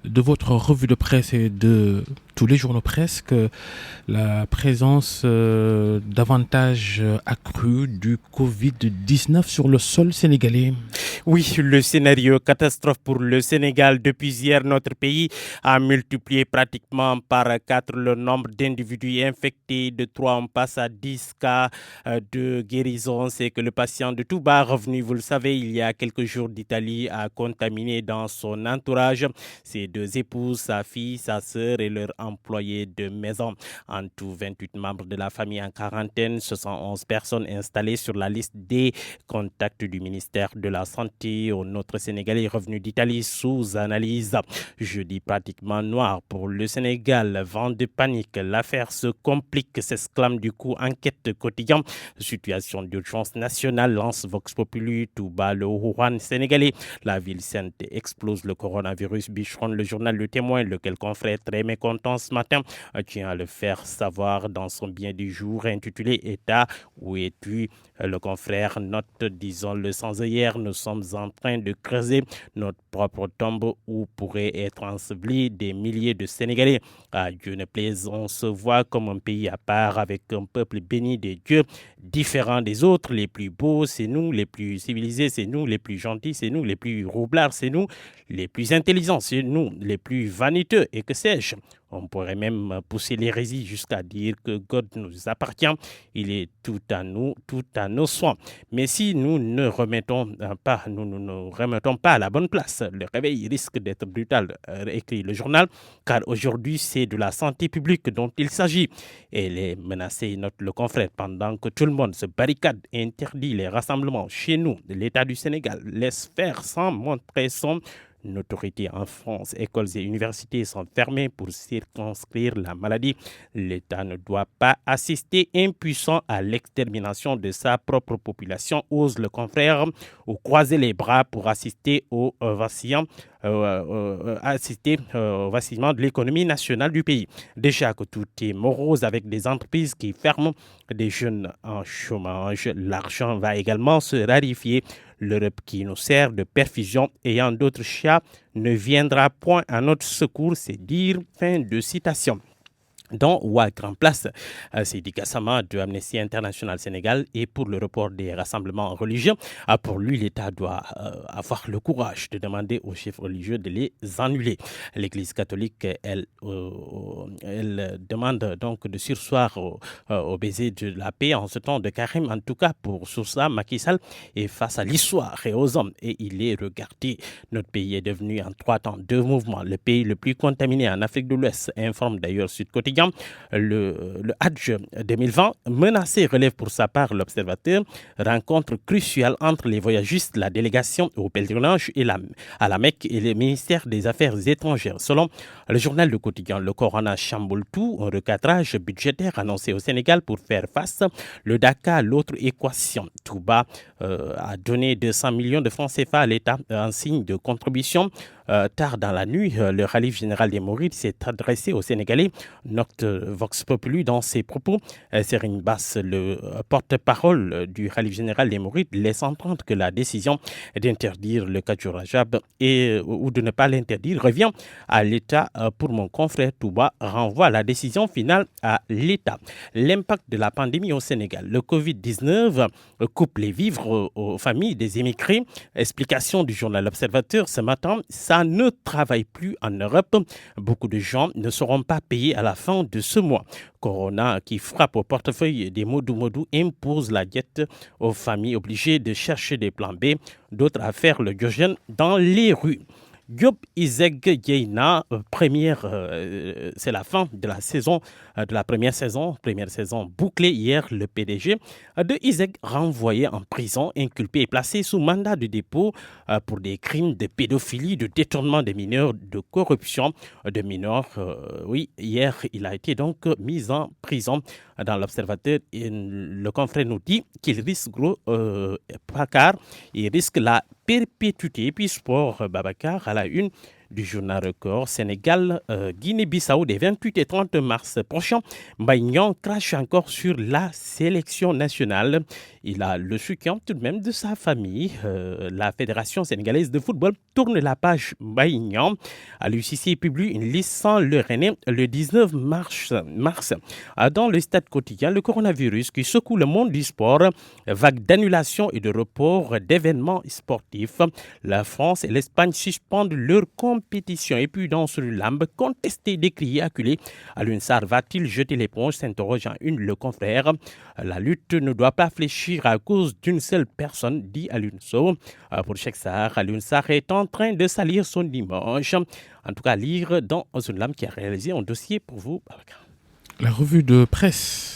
de votre revue de presse et de tous les journaux presque, la présence davantage accrue du Covid-19 sur le sol sénégalais. Oui, le scénario catastrophe pour le Sénégal. Depuis hier, notre pays a multiplié pratiquement par 4 le nombre d'individus infectés. De 3, on passe à 10 cas de guérison. C'est que le patient de Touba, revenu, vous le savez, il y a quelques jours d'Italie, a contaminé dans son entourage ses 2 épouses, sa fille, sa sœur et leur employé de maison. En tout, 28 membres de la famille en quarantaine, 71 personnes installées sur la liste des contacts du ministère de la Santé. Notre Sénégalais revenu d'Italie sous analyse. Jeudi pratiquement noir pour le Sénégal. Vent de panique. L'affaire se complique, s'exclame du coup enquête quotidien. Situation d'urgence nationale, lance Vox Populi, Touba, le Wuhan sénégalais. La ville sainte explose le coronavirus. Bicheron, le journal Le Témoin, lequel confrère très mécontent ce matin, tient à le faire savoir dans son bien du jour intitulé État, où es-tu? Le confrère note, disons-le sans hier, nous sommes en train de creuser notre propre tombe où pourraient être ensevelis des milliers de Sénégalais. À Dieu ne plaise, on se voit comme un pays à part avec un peuple béni des dieux, différent des autres. Les plus beaux, c'est nous, les plus civilisés, c'est nous, les plus gentils, c'est nous, les plus roublards, c'est nous, les plus intelligents, c'est nous, les plus vaniteux et que sais-je. On pourrait même pousser l'hérésie jusqu'à dire que God nous appartient. Il est tout à nous, tout à nos soins. Mais si nous ne remettons pas, nous ne remettons pas à la bonne place, le réveil risque d'être brutal, écrit le journal, car aujourd'hui c'est de la santé publique dont il s'agit. Elle est menacée, note le confrère, pendant que tout le monde se barricade et interdit les rassemblements. Chez nous, l'État du Sénégal laisse faire sans montrer son autorités en France. Écoles et universités sont fermées pour circonscrire la maladie. L'État ne doit pas assister impuissant à l'extermination de sa propre population, ose le confrère, ou croiser les bras pour assister au vacillement de l'économie nationale du pays. Déjà que tout est morose avec des entreprises qui ferment, des jeunes en chômage, l'argent va également se raréfier. L'Europe qui nous sert de perfusion ayant d'autres chats ne viendra point à notre secours, c'est dire. Fin de citation. Dans Ouad Grand Place, Sidi Gassama de Amnesty International Sénégal et pour le report des rassemblements religieux. Pour lui, l'État doit avoir le courage de demander aux chefs religieux de les annuler. L'Église catholique, elle demande donc de surseoir au baiser de la paix en ce temps de carême. En tout cas, pour Sousa, Macky Sall est face à l'histoire et aux hommes et il est regardé. Notre pays est devenu en 3 temps 2 mouvements le pays le plus contaminé en Afrique de l'Ouest, informe d'ailleurs Sud Quotidien. Le Hadj 2020 menacé, relève pour sa part l'observateur, rencontre cruciale entre les voyagistes, la délégation au pèlerinage et à la Mecque et le ministère des Affaires étrangères. Selon le journal Le Quotidien, le corona chamboule tout, un recadrage budgétaire annoncé au Sénégal pour faire face le Dakar, l'autre équation. Touba a donné 200 millions de francs CFA à l'État en signe de contribution. Tard dans la nuit, le Khalife général des Mourides s'est adressé aux Sénégalais. Note Vox Populi dans ses propos. Serigne Bass, le porte-parole du Khalife général des Mourides, laisse entendre que la décision d'interdire le Kadjour Rajab ou de ne pas l'interdire revient à l'État. Pour mon confrère Touba, renvoie la décision finale à l'État. L'impact de la pandémie au Sénégal. Le Covid-19 coupe les vivres aux familles des émigrés. Explication du journal Observateur ce matin. Ça ne travaille plus en Europe. Beaucoup de gens ne seront pas payés à la fin de ce mois. Corona qui frappe au portefeuille des Modou impose la diète aux familles obligées de chercher des plans B, d'autres à faire le diogène dans les rues. Diop Iseg Geyna, c'est la fin de la saison, de la première saison bouclée hier. Le PDG de Iseg renvoyé en prison, inculpé et placé sous mandat de dépôt pour des crimes de pédophilie, de détournement des mineurs, de corruption de mineurs. Oui, hier il a été donc mis en prison. Dans l'Observateur, le confrère nous dit qu'il risque car il risque la perpétuité. Et puis sport, Babacar à la une du journal Record. Sénégal, Guinée-Bissau des 28 et 30 mars prochains. Mbaye Niang crache encore sur la sélection nationale. Il a le soutien tout de même de sa famille. La Fédération sénégalaise de football tourne la page Mbaye Niang. Aliou Cissé publie une liste sans le Rennais le 19 mars. Dans le stade quotidien, le coronavirus qui secoue le monde du sport, vague d'annulation et de report d'événements sportifs. La France et l'Espagne suspendent leur compétition. Et puis dans ce lambe, contesté, décrié, acculé, Alioune Sarr va-t-il jeter l'éponge, s'interroge en une le confrère. La lutte ne doit pas fléchir à cause d'une seule personne, dit Alioune Sow. Pour Cheikh Sarr, Alioune Sarr est en train de salir son dimanche. En tout cas, lire dans une lame qui a réalisé un dossier pour vous. La revue de presse.